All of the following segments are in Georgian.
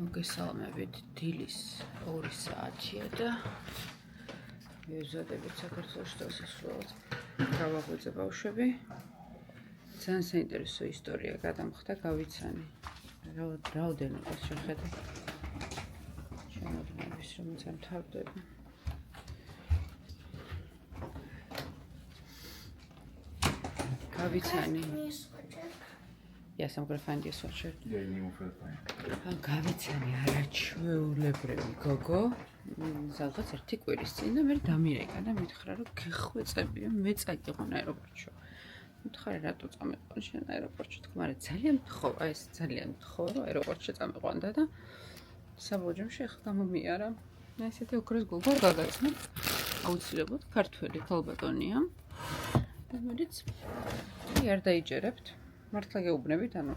მოგესალმებით, დილის 2 საათია და მივიზადებით საქართველოში დასასვლელად. გავაღვიძე ბავშვები. ძალიან საინტერესო ისტორია გადამხდა, გავიცანი. რაოდენობას შეხედე. შემოგვიყვანს, რომელიც ამთავრდება. გავიცანი. Yes, I'm gonna find you a sweatshirt. Yeah, you need one for the plane. გავიცანი არაჩვეულებრივი გოგო. ზოგადად ერთი კვირის წინ და მე დამირეკა და მითხრა რომ გეხვეწებიო, მე წაგიყვან აეროპორტში. მითხარი რატო წამეყვან შენ აეროპორტში? თქვა, მაგრამ ძალიან მთხოვა, ეს ძალიან მთხოვა რომ აეროპორტში წამეყვანდა და საბოჯომში ახლა გამომიარა. ესეთი ოქროს გულგარ გაგაცნო. აუცილებლად ქართველი თალბატონია. და მოდით არ დაიჯერებთ. მართლა გეუბნებით, ანუ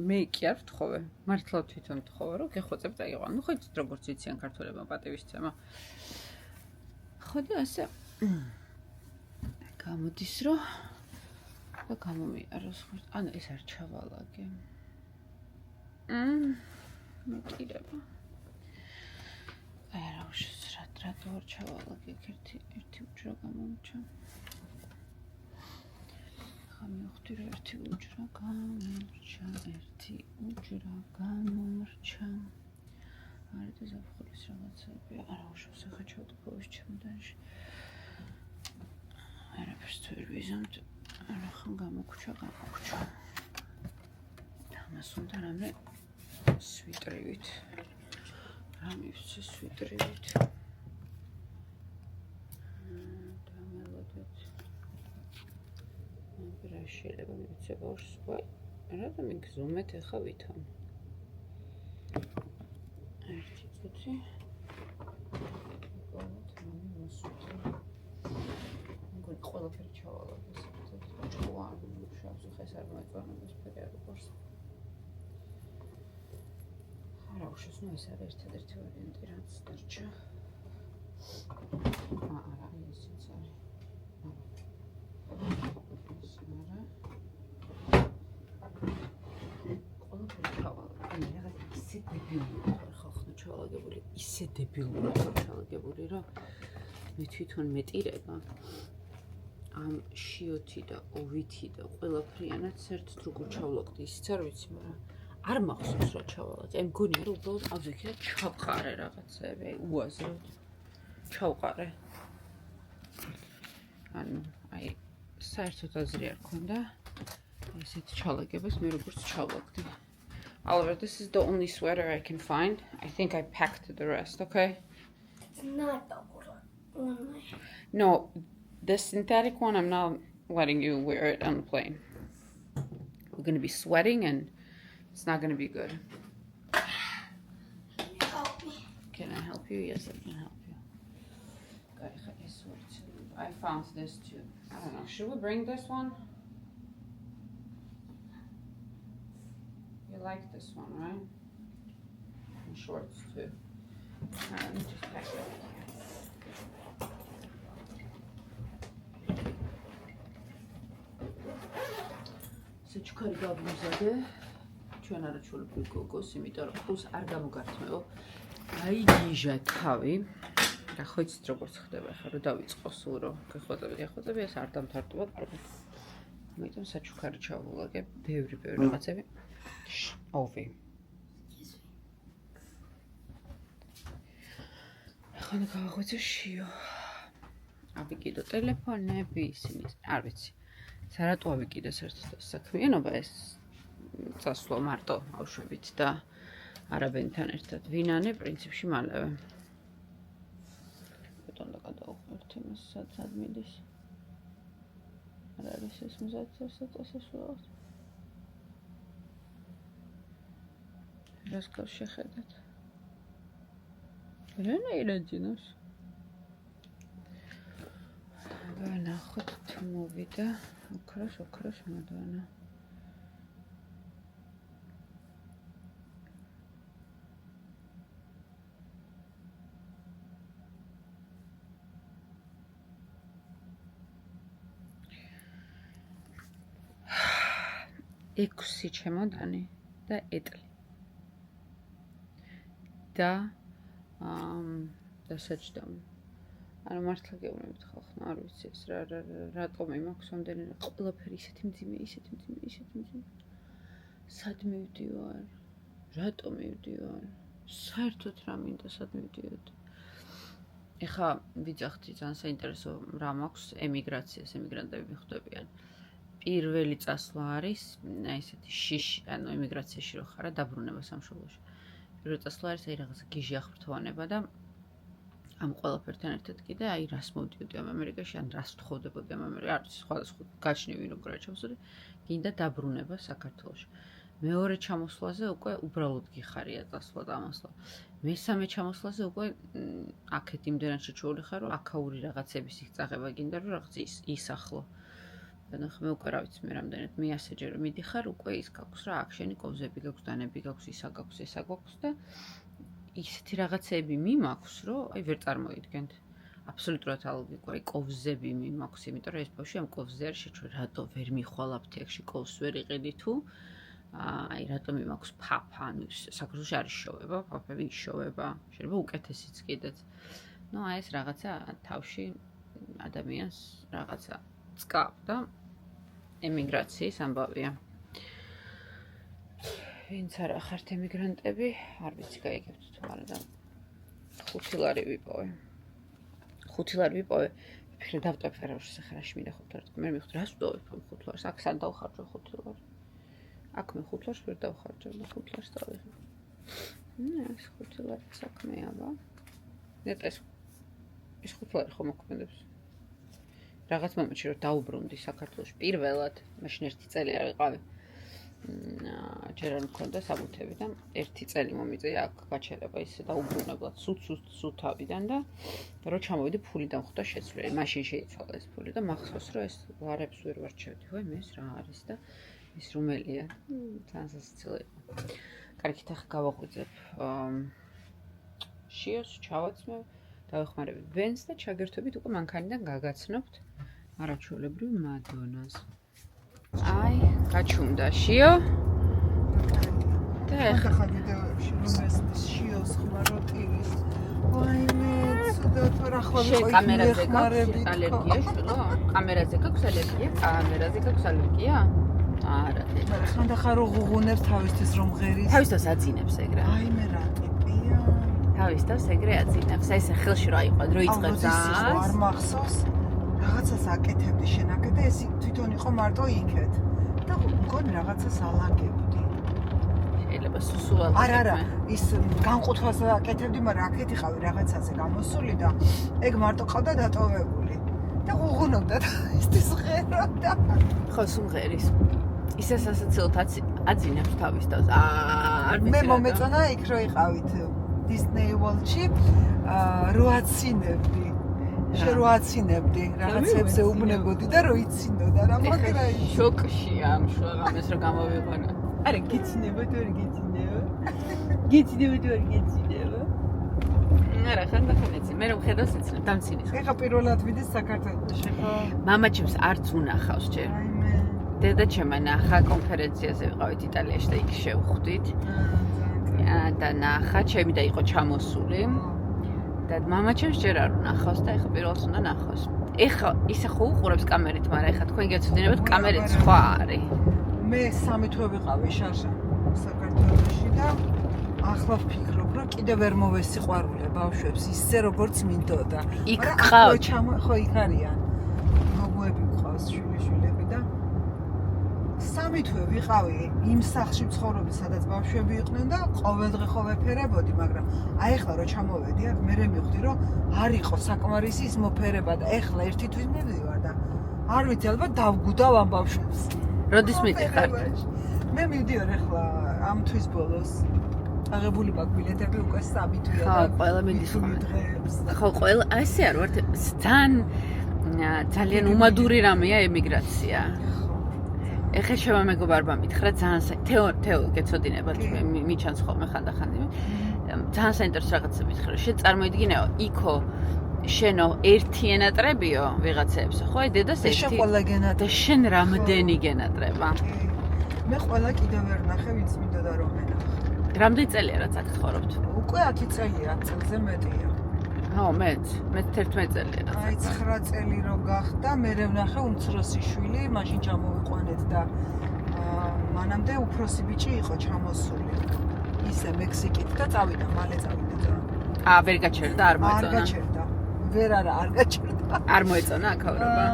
მე კი არ ვთხოვე, მართლა თვითონ ვთხოვე, რომ გეხვეწებ წაიყვან. ნუ ხო იცით როგორც იციან ქართველებმა პატივისცემა. ხო და ასე გამოდის რომ და გამომიაროს. ანუ ეს არ ჩავალაგე. მეკირება. აი რა უშეცრად რატო არ ჩავალაგე ერთი უჯრა გამომჩა. მივხვდი რომ ერთი უჯრა გამომრჩა, ერთი უჯრა გამომრჩა. არის და ზაფხულის რაღაცები, არა უშავს ახლა ჩავდქოვის ჩემოდანში. არაფერს თუ ვერ ვიზამთ, არა ხან გამოგჩა. ამას უნდა რამე სვიტრივით. რამე სვიტრივით. რა შეიძლება მივცე ბავშვს, ვაი, რატომ მიგზუმეთ ახლა ვითომ? ერთი წუთი. მოგონოთ რამე მოსვით. მგონი ყველაფერი ჩავალაგე საერთოდ. ჭკუა არ მუშაობს, ხა ეს არ მოეწონა მოსფერი აეროპორტს. არა უშავს, ნუ ეს არის ერთადერთი ვარიანტი, რაც დარჩა. არა, ისიც არის. ისე დებილურად ჩალაგებული რომ მე თვითონ მეტირება ამ შიოთი და ოვითი და ყველაფრიანად საერთოდ როგორ ჩავლაგდი ისიც არ ვიცი, მაგრამ არ მახსოვს რა ჩავალაგე. აი მგონია რომ უბრალოდ ავზექი და ჩავყარე რაღაცები, აი უაზროდ ჩავყარე. ანუ აი საერთოდ აზრი არ ქონდა ესეთ ჩალაგებას მე როგორც ჩავლაგდი. Oliver, this is the only sweater I can find. I think I packed the rest, okay? Not the one. No, the synthetic one, I'm not letting you wear it on the plane. We're going to be sweating and it's not going to be good. Help me. Can I help you? Yes, I can help you. I found this too. I don't know. Should we bring this one? You like this one, right? And shorts too. Alright, let me just pack it over here. So ჩქარი გავიმზადე. ჩვენ არაჩვეულებრივი გოგოს, იმიტომ რომ ხუს არ გამოგართმევო. აიგიჟა თავი. და ხო იცით როგორც ხდება ახლა რომ დავიწყო სულ რომ გეხვეწები ეს არ დამთავრდება კარგად. ამიტომ საჩუქარი ჩავულაგებ, ბევრი რაღაცები. ოვი. ახლა გავაღვიძე შიო. ავიკიდო ტელეფონები, ისინი არ ვიცი. სარატო ავიკიდე საერთოდ საქმიანობა ეს წასვლა მარტო ბავშვებით და არაბენთან ერთად. ვინანე პრინციპში მალევე. ბატონო გადავხმართ იმას სად მიდის. არ არის ეს მზადს წასასვლელად. რას გავშეხედეთ? რანაირად ძინავს? განახოთ თუ მოვიდა ოქროს მოდვანა. ექვსი ჩემოდანი და ეტლი. და საჭდამი. ანუ მართლა გეუბნებით ხალხს, არ ვიცი ეს რატომ იმაქვს ამდენი ყველაფერი ისეთი მძიმე. სად მივდივარ? რატომ მივდივარ? საერთოდ რა მინდა სად მივდივარ? ეხლა ვიძახდი ძალიან საინტერესო რამ აქვს ემიგრაციას, ემიგრანტები მიხვდებიან. პირველი წასვლა არის, ესეთი შიში, ანუ ემიგრაციაში რო ხარ, დაბრუნება სამშობლოში. პირველი წასვლა არის აი რაღაცა გიჟი აღფრთოვანება და ამ ყველაფერთან ერთად კიდე აი რას მოვდიოდი ამ ამერიკაში, ან რას ვთხოვდებოდი ამ ამერიკაში, არ ვიცი, სხვადასხვა გაჩნი ვინ უკვე რა ჩამოსული, გინდა დაბრუნება საქართველოში. მეორე ჩამოსვლაზე უკვე უბრალოდ გიხარია წასვლა და ამასვლა. მესამე ჩამოსვლაზე უკვე აქეთ იმდენად შეჩეული ხარ, რომ აქაური რაღაცების იღწაღება გინდა, რომ რაღაც ისახლო. და ნახე მე უკვე რა ვიცი, მე რამდენად მე ასეჯერ მიდიხარ, უკვე ის გაქვს რა, აქ შენი კოვზები გაქვს, დანები გაქვს, ისა გაქვს, ესა გაქვს და ისეთი რაღაცეები მიმაქვს, რომ აი ვერ წარმოიდგენთ. აბსოლუტურად ალოგიკო, აი კოვზები მიმაქვს, იმიტომ რომ ეს ბავშვი ამ კოვზზე არის შეჩვეული, რატო ვერ მიხვალავთ ეგში კოვზს ვერ იყიდი თუ აი რატომ იმაქვს ფაფა, ანუ საქართველოში არის შოვება, ფაფები იშოვება, შეიძლება უკეთესიც კიდეც. ნუ აი ეს რაღაცა თავში ადამიანს რაღაცა წკავ და ემიგრაციის ამბავია. ვინც არა ხართ ემიგრანტები, არ ვიცი გაიგებთ თუ არა და 5 ლარი ვიპოვე. 5 ლარი ვიპოვე, ვფიქრე დავტოვებ ფერაუში სახარაში მინდა 5 ლარი. მე მივხვდი რას ვტოვებ ამ 5 ლარს, აქ სან დავხარჯო 5 ლარი. აქ მე 5 ლარს ვერ დავხარჯო, 5 ლარს დავიღე. ეს 5 ლარი საქმეა, აბა. ნეტა ეს 5 ლარი ხომ მოქმედებს. რაღაც მომენტში რომ დაუბრუნდი საქართველოში პირველად, მაშინ 1 წელი არ ვიყავი. ჯერ არ მქონდა საბუთები და 1 წელი მომიწია აქ გაჩერება ისე დაუბრუნებლად სულ თავიდან და რო ჩამოვიდი ფული დამხვდა შეცვლილი. მაშინ შეიცვალა ეს ფული და მახსოვს რომ ეს ლარებს ვერ ვარჩევდი. ვაი მე ეს რა არის და ის რომელია? ძალიან სასაცილო იყო. კარგით, ახლა გავაღვიძებ შიოს, ჩავაცმევ, დავეხმარებით ბენს და ჩაგერთვებით უკვე მანქანიდან გაგაცნობთ არაჩვეულებრივ მადონას. აი, გაჩუმდა შიო. და ახლა ვიდეოებში რომ ეს შიოს ხმაროტივის. ვაიმე, ცუდად რა ხო ვიყო კამერაზე გაქვს ალერგია შვილო? კამერაზე გაქვს ალერგია? კამერაზე გაქვს ალერგია? არა, ხანდახან რო ღუღუნებს თავისთვის რომ ღერის. თავისთვის აძინებს ეგრე. აი მე რა ტიპია. თავისთვის ეგრე აძინებს. აი ესე ხელში რა იყო, რო იწყებს არ მახსოვს. რაღაცას აკეთებდი შენაკე და ეს თვითონ იყო მარტო იქეთ. და მგონი რაღაცას ალაგებდი. შეიძლება სუსულა. არა, ის განყუთვას აკეთებდი, მაგრამ აქეთ იყავი რაღაცაზე გამოსული და ეგ მარტო ყავდა დატოვებული. და ღუღუნობდა და ის ღეროდა. ხო, სუმღერის. ისე სასაცილოდ აძინებს თავის თავს. მე მომეწონა იქ რო იყავით Disney World-ში, რო აცინებდი. რო აცინებდი, რაღაცებზე უბნებოდი და რო იცინოდა რა მაგრა ის. შოკშია ამ შუაღამეს რო გამოვიყარა. არა, გიცინებოდ ვერ გიცინებო. გიცინებოდ ვერ გიცინებო. არა, ხანდახან ეცი. მე რომ ხედავს ეცინებ, დამცინის. ეხა პირველად ვიდეს საქართველოში, ხო? მამაჩემს არც უნახავს ჯერ. აი მე. დედა ჩემმა ნახა კონფერენციაზე ვიყავით იტალიაში და იქ შევხვდით. და ნახა, ჩემი და იყო ჩამოსული. და მამაჩემს ჯერ არ უნახავს და ეხა პირველს უნდა ნახოს. ეხა ისე ხო უყურებს კამერით, მაგრამ ეხა თქვენ გეცოდინებათ კამერით სხვა არის. მე 3 თვე ვიყავი შაშა საქართველოში და ახლა ვფიქრობ, რომ კიდევ ვერ მოვესიყვარულე ბავშვებს ისე როგორც მინდოდა. იქ გყავთ? ხო, იქ არიან. გოგოები გყავს, შვილიშვილები და 3 თვე ვიყავი იმ სახლში მცხოვრები, სადაც ბავშვები იყვნენ და ყოველდღე ხო ვეფერებოდი, მაგრამ აი ახლა რო ჩამოვედი, აქ მე მივხვდი, რომ არ იყო საკმარისი ის მოფერება და ახლა ერთი თვის მივდივარ და არ ვიცი, ალბათ დავგუდავ ამ ბავშვებს. როდის მიდიხარ? მე მივდივარ ახლა ამ თვის ბოლოს. აღებული მაქვს ბილეთები უკვე 3 თვეა. ხო, ყველა მიდის ხოლმე. ხო, ყველა ესე არ ვარ, ძალიან უმადური რამეა ემიგრაცია. ეხლა შევა მეგობარმა მითხრა ძალიან თეო გეცოდინებათ მიჩანს ხოლმე ხანდახან. ძალიან საინტერესო რაღაცა მითხრა. შენ წარმოიდგინეო, იქო შენო ერთი ენატრებიო ვიღაცებს, ხო? აი დედას ერთი და შენ რამდენი გენატრება? მე ყველა კიდევ ვერ ნახე, ვინც მინდოდა რომ ენახო. რამდენი წელია რაც აქ ცხოვრობთ? უკვე 10 წელია, 10 წელზე მეტია. მეც 11 წელია რაც. აი 9 წელი რო გახდა, მე ვნახე უმცროსი შვილი, მაშინ ჩამოვიყვანეთ და მანამდე უფროსი ბიჭი იყო ჩამოსული. ისე მექსიკით და წავიდა, მალე წავიდა. ვერ გაჩერდა, არ მოეწონა. არ გაჩერდა. ვერ არ გაჩერდა. არ მოეწონა აქაურობა?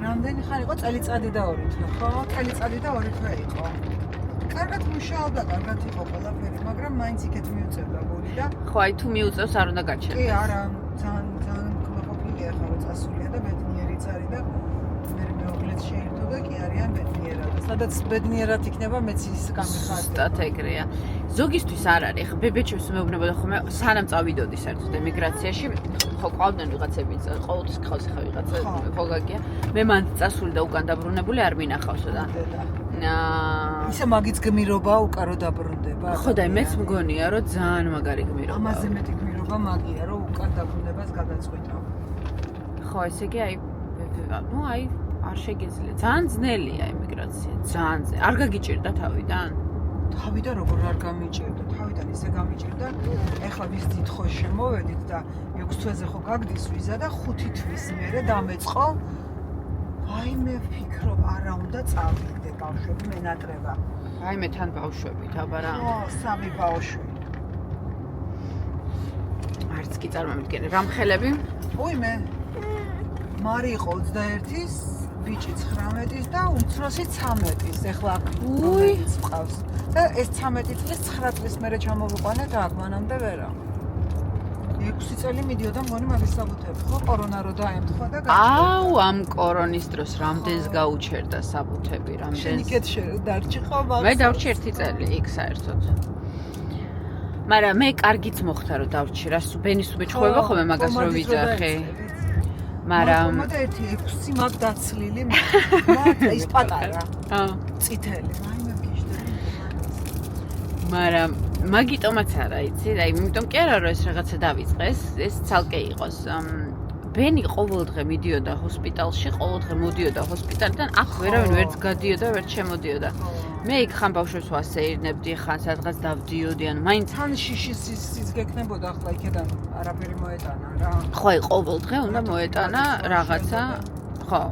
რამდენი ხანი იყო? წელიწადი და 2 თვე, ხო? წელიწადი და 2 თვე იყო. კარგად მუშაობდა, კარგად იყო ყველაფერი, მაგრამ მაინც იქეთ მიუწევდა გული და ხო, აი თუ მიუწევს არ უნდა გაჩერდეს. კი, არა, ძალიან კმაყოფილია ხა რო წასულია და ბედნიერიც არის და მე მეუღლეც შეირთო და კი არიან ბედნიერად. სადაც ბედნიერად იქნება მეც ის გამიხარდა. სტათ ეგრეა. ზოგისთვის არ არის. ხა ბებეჩებს მეუბნებოდა ხოლმე სანამ წავიდოდი საერთოდ ემიგრაციაში, ხო ყავდნენ ვიღაცები, ყოველთვის ხავს ხა ვიღაცა, ხო გაგია. მე მანდ წასული და უკან დაბრუნებული არ მინახავსო და ისე მაგიც გმირობა უკარო დაბრუნდება. ხო და მეც მგონია რომ ძალიან მაგარი გმირობა. ამაზე მეტი გმირობა მაგია რომ უკან დაბრუნებას გადაწყვიტავ. ხო, ესე იგი აი აი არ შეგიძლია. ძალიან ძნელია ემიგრაცია, ძალიან. არ გაგიჭირდა თავიდან? თავიდან როგორ არ გამიჭირდა, თავიდან ისე გამიჭირდა. ეხლა ვის დიდხოს შემოვედით და 6 თვეზე ხო გაგდის ვიზა და 5 თვის მერე დამეწყო. აი მე ვფიქრობ, არა უნდა წავიდე ბავშვები მენატრება. აი მე თან ბავშვებით, აბა რა. ო, 3 ბავშვი. არც კი წარმომიდგენე, რამხელები? ой მე მარი იყო 21-ის, ბიჭი 19-ის და უმცროსი 13-ის. ეხლა რომელიც მყავს. და ეს 13 წლის 9 წლის მერე ჩამოვიყვანე და აქ მანამდე ვერა. 6 წელი მიდიოდა მგონი მაგის საბუთები, ხო? კორონა რო დაემთხვა და აუ, ამ კორონის დროს რამდენს გაუჩერდა საბუთები, რამდენს. შენ იქეთ დარჩი ხო მაგას? მე დავრჩი 1 წელი იქ საერთოდ. მაგრამ მე კარგიც მოხდა რომ დავრჩი, რას ბენის უბეჭხოვება ხოლმე მაგას რო ვიძახი. მაგრამ მოდი 6 მაგ დაცლილი მაგ ის პატარა. წითელი. აი მე გიჟდები. მაგრამ მაგიტომაც არა, იცი? აი, იმიტომ კი არა რომ ეს რაღაცა დავიწყეს, ეს ცალკე იყოს. ბენი ყოველდღე მიდიოდა ჰოსპიტალში, ყოველდღე მოდიოდა ჰოსპიტალიდან, აქ ვერავინ ვერც გადიოდა, ვერც შემოდიოდა. მე იქ ხან ბავშვებს ვასეირნებდი, ხან სადღაც დავდიოდი, ანუ მაინც თან შიშის ის გეკნებოდა ახლა იქიდან არაფერი მოეტანა რა. ხო, აი ყოველდღე უნდა მოეტანა რაღაცა, ხო,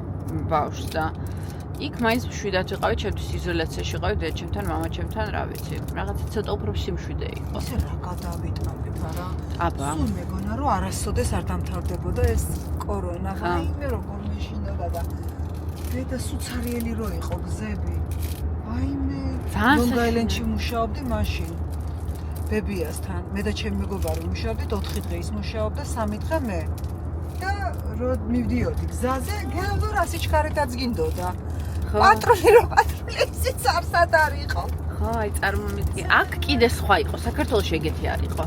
ბავშვს და იქ მაინც მშვიდად ვიყავი, ჩემთვის იზოლაციაში ვიყავი, დედაჩემთან, მამაჩემთან, რა ვიცი. რაღაცა ცოტა უფრო სიმშვიდე იყო. ისე რა გადავიტანებ არა? აბა. სულ მეგონა რომ არასოდეს არ დამთავრდებოდა ეს კორონა. აი მე როგორ მეშინოდა და დედა სუცარიელი რო იყო გზები. აი მე ლონგ-აილენდში მუშაობდი მაშინ. ბებიასთან. მე და ჩემი მეგობარი მუშაობდით 4 დღე ის მუშაობდა, 3 დღე მე. და რო მივდიოდი გზაზე, გეუბნო რა სიჩქარეთაც გინდოდა. პატრული რო პატრული ისიც არსად არ იყო. ხო, აი წარმომიდგენ. აქ კიდე სხვა იყო, საქართველოში ეგეთი არ იყო.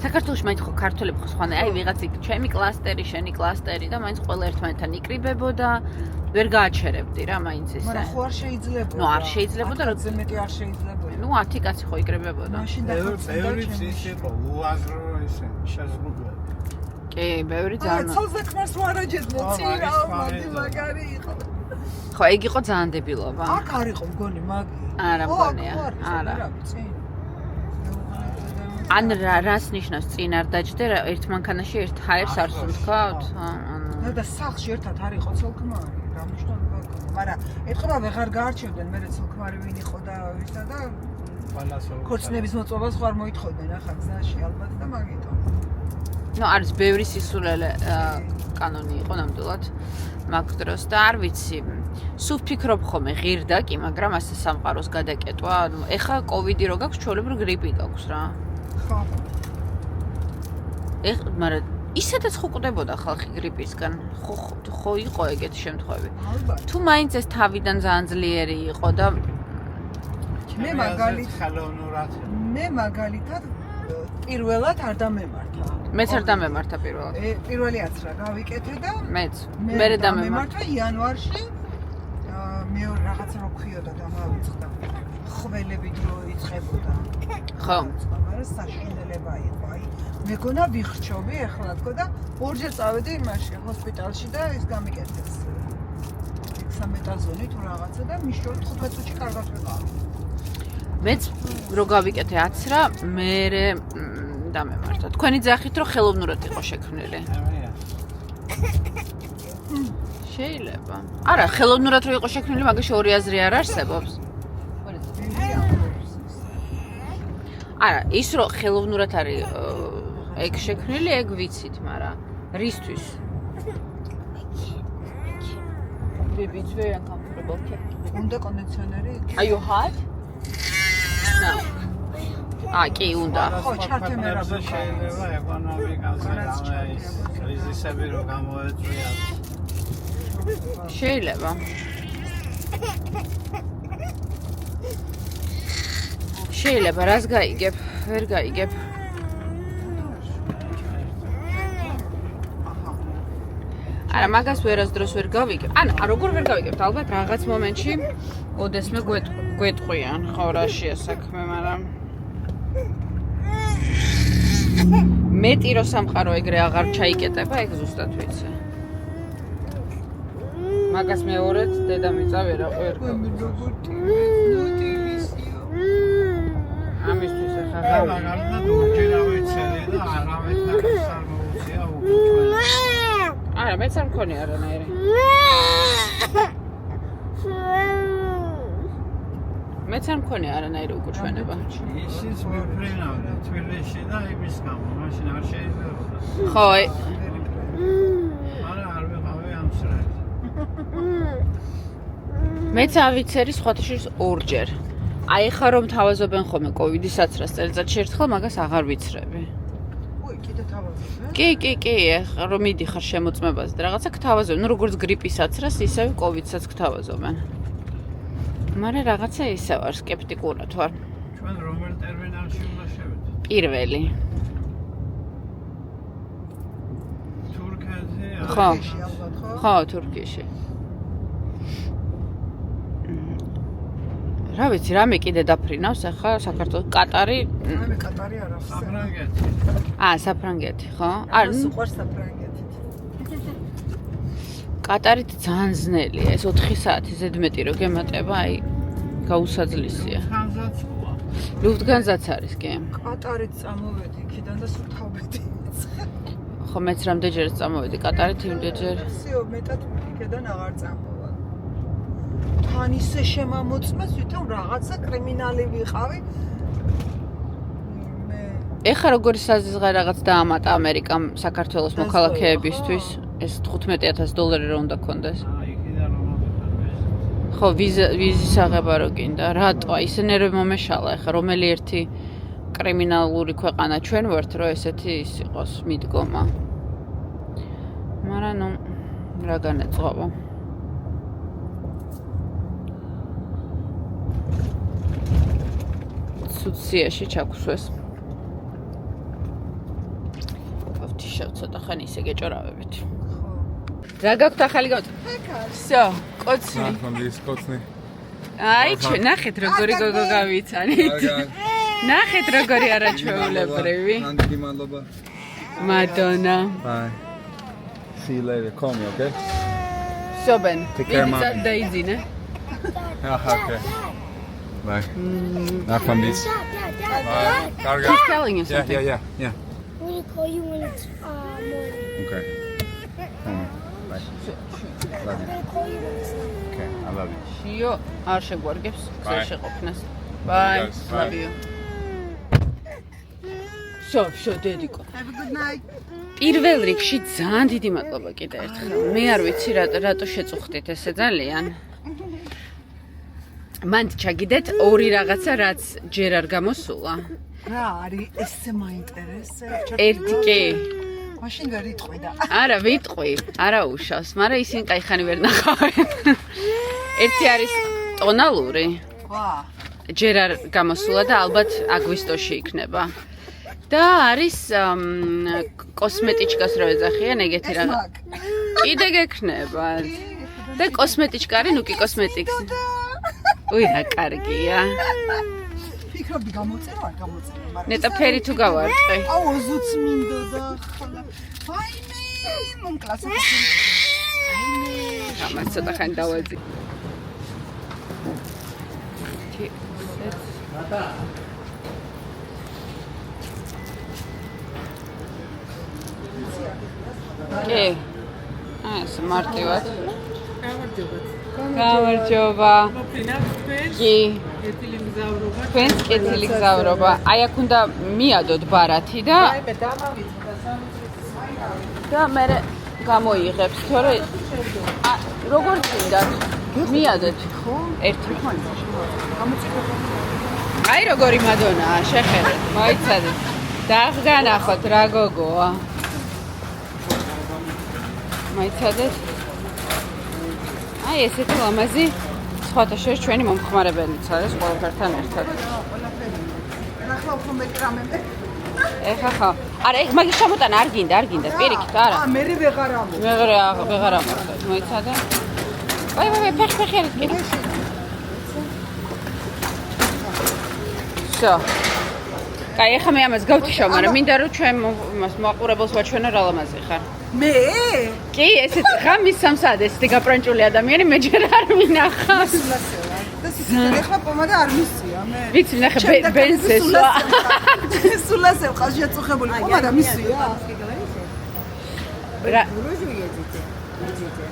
საქართველოში მაინც ხო ქართველები ხო სხვანაირ, აი ვიღაც იქ ჩემი კლასტერი, შენი კლასტერი და მაინც ყველა ერთმანეთთან იკრიბებოდა. ვერ გააჩერებდი რა მაინც ისე. მაგრამ ხო არ შეიძლებოდა. ნუ არ შეიძლებოდა, როცა მეტი არ შეიძლებოდა. ნუ 10 კაცი ხო იკრიბებოდა. მაშინ ბევრი ის იყო უაზრო ისე შეზღუდვა. კი, ბევრი ძალიან. ცალზე ქმარს ვარაჯებდა წირა, მოდი მაგარი იყო. ხო, ეგ იყო ძალიან დებილობა. აქ არ იყო მგონი მაგი. არა მგონია, არა. ან რას ნიშნავს წინ არ დაჯდე ერთ მანქანაში ერთ ჰაერს არ სუნთქავთ? ანუ და სახლში ერთად არ იყო ცოლქმარი, რა მნიშვნელობა აქვს? მაგრამ ეთქობა ვეღარ გაარჩევდნენ, მე ცოლქმარი ვინ იყო და ვისა და ქორწინების მოწმობას ხარ მოითხოვდნენ ახლა გზაში ალბათ და მაგითო. ნუ არის ბევრი სისულელე კანონი იყო ნამდვილად მაგ დროს და არ ვიცი. სულ ვფიქრობ ხოლმე ღირდა კი, მაგრამ ასე სამყაროს გადაკეტვა, ანუ ეხა კოვიდი რო გაქვს, ჩვეულებრივ გრიპი გაქვს რა. ხო. მაგრამ ისედაც ხო კვდებოდა ხალხი გრიპისგან. ხო იყო ეგეთი შემთხვევები. თუ მაინც ეს თავიდან ძალიან ძლიერი იყო და მე მაგალითად პირველად არ დამემართა. მეც არ დამემართა პირველად. პირველი აცრა გავიკეთე და მეც. მერე დამემართა იანვარში. მე რაღაცა რო ხიოდა და მოვიწყდა. ხველები დრო იწყებოდა. ხო. მაგრამ საშინელება იყო. აი მეგონა ვიხრჩობი ახლა თქო და ორჯერ წავედი იმაში ჰოსპიტალში და ის გამიკეთეს. ექსამეტაზონი თუ რაღაცა და მიშორ 15 წუთში კარგად ვიყავ. მეც რო გავიკეთე 10 რა, მე დამემართა. თქვენი ძახით რომ ხელოვნურად იყო შექმნილი. შეიძლება. არა, ხელოვნურად რო იყო შექმნილი, მაგაში ორი აზრი არ არსებობს. არა, ის რომ ხელოვნურად არის ეგ შექმნილი, ეგ ვიცით, მაგრამ რისთვის? Baby, it's very uncomfortable. უნდა კონდიციონერი? Are you hot? No. კი, უნდა. ხო, ჩართე მე რა შეიძლება ეკონომიკაზე რამე ის კრიზისები რო გამოეწვია. შეიძლება. შეიძლება, რას გაიგებ? ვერ გაიგებ. არა, მაგას ვერასდროს ვერ გავიგებ. ან როგორ ვერ გავიგებთ? ალბათ რაღაც მომენტში ოდესმე გვეტყვიან, ხო, რაშია საქმე, მაგრამ მეტი რო სამყარო ეგრე აღარ ჩაიკეტება, ეგ ზუსტად ვიცი. მაგას მეორედ დედამიწა ვერ ამისთვის ახლა მაგალითად უჯერა ვიცელი და არავით ნაკას არ მოუწია უკვე. არა, მეც არ მქონია არანაირი. მეც არ მქონია არანაირი უკუჩვენება. ისიც მიფრინავდა თბილისში და იმის გამო, მაშინ არ შეიძლება. ხო, არა, არ ვიყავი ამ სრად. მეც ავიცერი სხვათა შორის ორჯერ. აი ხა რომ თავაზობენ ხოლმე კოვიდის საცრას წელიწადში ერთხელ, მაგას აღარ ვიცრები. ой, კიდე თავაზობენ? კი, ეხლა რომ მიდიხარ შემოწმებაზე და რაღაცა გთავაზობენ, ну როგორც გრიპის საცრას, ისევ კოვიდსაც გთავაზობენ. მაგრამ რაღაცა ისევ არ სკეპტიკურად ვარ. ჩვენ რომელ ტერმინალში უნდა შევიდეთ? პირველი. თურქეთში? ხო. ალბათ, ხო? ხო, თურქიაში. რა ვიცი, რამე კიდე დაფრინავს ახლა საქართველოს კატარი. მე კატარი არ ახსენე. საფრანგეთი. საფრანგეთი, ხო? არის უყვარს საფრანგეთით. კატარით ძალიან ძნელია, ეს 4 საათი ზედმეტი რო გემატება, აი გაუსაძლისია. განზაცულა. ლუფტგანზაც არის, კი. კატარით წამოვედი იქიდან და სულ თავბედი. ხო, მეც რამდენჯერაც წამოვედი კატარით, იმდენჯერ. სიო, მეტად იქიდან აღარ წამოვა. თან ისე შემამოწმეს, ვითომ რაღაცა კრიმინალი ვიყავი. ეხა როგორი საზღა რაღაც დაამატა ამერიკამ საქართველოს მოქალაქეებისთვის, ეს $15,000 რო უნდა კონდეს. იქიდან რომ მოვიდა. ხო, ვიზის აღება რო გინდა. რატო? ისე ნერვი მომეშალა, ეხა რომელი ერთი კრიმინალური ქვეყანა ჩვენ ვართ, რომ ესეთი ის იყოს მიდგომა. მაგრამ ნუ რა განეწყობა. სუციაში ჩაგვსვეს. ავთიშავ ცოტა ხანი ისე გეჭორავებით. რა გაქვთ ახალი გამო? всё, კოცნი. ნახონდის კოცნი. აი, ჩვენ ნახეთ როგორი გოგო გავიცანით. ნახეთ როგორი არაჩვეულებრივი. ანდი მადლობა. მადონა. Bye. See you later. Call me, okay? სობენ. Take care, Mom. დაიძინე. Okay. Bye. ნახონდის. Bye. Კარგად. He's telling you Yeah. something. Yeah. We call you when it's morning. Okay. Call me. Bye. Love you. We call you when it's night. Okay. I love you. შიო არ შეგვარგებს Bye. გზაში ყოფნას. Bye. guys. Bye. Love you. შო, დედიკო. Have a good night. პირველ რიგში ძალიან დიდი მადლობა კიდე ერთხელ. მე არ ვიცი რატო შეწუხდით ესე ძალიან. მანდ ჩაგიდეთ ორი რაღაცა რაც ჯერ არ გამოსულა. რა არის ესე მაინტერესებს? ერთი კი. მაშინ ვერ იტყვი და. არა, ვიტყვი, არა უშავს, მაგრამ ისინი кайხანი ვერ ნახავენ. ერთი არის ტონალური, ვა. ჯერ არ გამოსულა და ალბათ აგვისტოში იქნება. და არის კოსმეტიჩკას რო ეძახიან ეგეთი რაღაც. კიდე გექნება. და კოსმეტიჩკა არის, ნუ კი კოსმეტიკს. უი, რა კარგია. ფიქრობდი გამოწერო, არ გამოწერე, მაგრამ ნეტა ფერი თუ გავარტყი. აუ, ოზუც მინდა და ხოლმე. აიმე, მომ კლასიკაში. აიმე. ამას ცოტა ხანი დავაძი. კი. ეს მარტივად. გამარჯობა. კი. თქვენს კეთილი გზავრობა. აი აქ უნდა მიადოთ ბარათი და მე გამოიღებს, თორე როგორ წინდათ? მიადეთ, ხო? ერთი ხანი. აი როგორი მადონაა, შეხედეთ, მოიცადეთ. დაღგანახოთ რა გოგოა. მოიცადეთ. აი ესეთი ლამაზი სხვათა შორის ჩვენი მომხმარებელიც არის ყველაფერთან ერთად. ახლა უფრო მეტი რამე. ეხა ხო. არა, ეგ მაგის ჩამოტანა არ გინდა, პირიქით, არა. მე ვეღარ ამო. ვეღარ ამოხდეთ, მოიცადე. ვაი, ფეხი არის კი. So. კაი, ეხა მე ამას გავთიშავ, მაგრამ მინდა რომ ჩვენ იმას მოაყურებელს ვაჩვენო რა ლამაზი ხარ. მე? კი, ესეც ღამის 3 საათი ესეთი გაპრანჭული ადამიანი მე ჯერ არ მინახავს. ეხლა პომადა არ მისია მე. ვიცი, ნახე ბენს ესვა. სულას ეხლა შეწუხებული პომადა მისია. Грузию едете? Едете.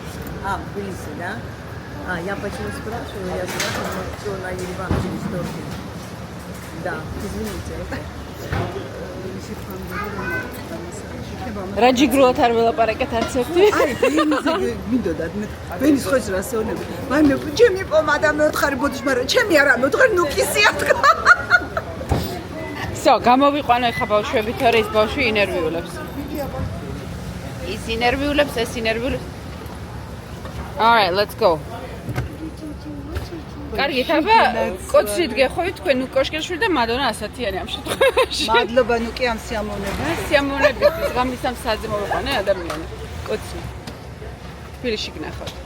Тбилиси, да? Я почему спрашиваю? Я спрашиваю, что на Ереван через Турцию. Да, извините. რა ჯიგრულად არ ველაპარაკეთ არც ერთი. აი, მინდოდა ბენის ხოჭ რასეონები. მაიმე ჩემი პომადა მეოთხარი ბოდიში, მაგრამ ჩემი არა, მეოთხარი ნუკისია თქვა. So, გამოვიყვანო ეხა ბავშვები, თორე ის ბავშვი ინერვიულებს. ის ინერვიულებს, ეს ინერვიულებს. All right, let's go. კარგით, აბა, კოცრით გეხოვით თქვენ უკოშკელშვილი და მადონა ასათიანი ამ შემთხვევაში. მადლობა ნუკი ამ სიამოვნებას. სიამოვნებით, ღამის 3 საათზე მოვიყვანე ადამიანი. კოცრი. თბილისში გნახავთ.